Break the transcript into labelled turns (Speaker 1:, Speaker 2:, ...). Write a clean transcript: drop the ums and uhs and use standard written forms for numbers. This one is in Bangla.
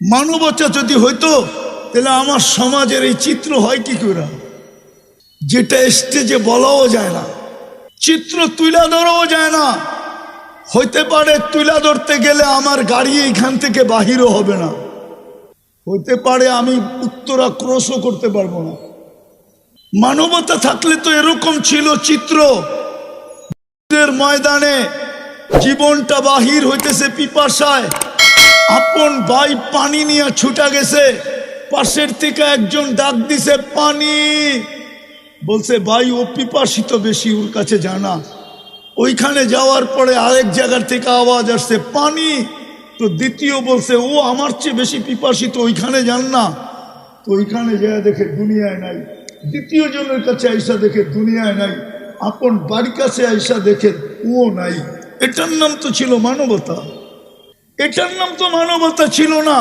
Speaker 1: মানবতা যদি হইতো তাহলে আমার সমাজের এই চিত্র হয় কি করে, যেটা স্টেজে বলাও যায় না, চিত্র তুলে ধরাও যায় না। হইতে পারে তুলে ধরতে গেলে আমার গাড়ি এইখান থেকে বাহিরও হবে না, হইতে পারে আমি উত্তরা ক্রসও করতে পারবো না। মানবতা থাকলে তো এরকম ছিল চিত্র, ময়দানে জীবনটা বাহির হইতেছে পিপাসায়, আপন ভাই পানি নিয়ে ছুটা গেছে, পাশের থেকে একজন ডাক দিছে পানি, বলছে ভাই ও পিপাসিত বেশি, ওর কাছে জানা। ওইখানে যাওয়ার পরে আরেক জায়গার থেকে আওয়াজ আসছে পানি, তো দ্বিতীয় বলছে ও আমার চেয়ে বেশি পিপাসিত, ওইখানে যান না। তো ওইখানে যায় দেখে দুনিয়ায় নাই, দ্বিতীয় জনের কাছে আইসা দেখে দুনিয়ায় নাই, আপন বাড়ির কাছে আইসা দেখে ও নাই। এটার নাম তো ছিল মানবতা, এটার নাম তো মানবতা ছিল না।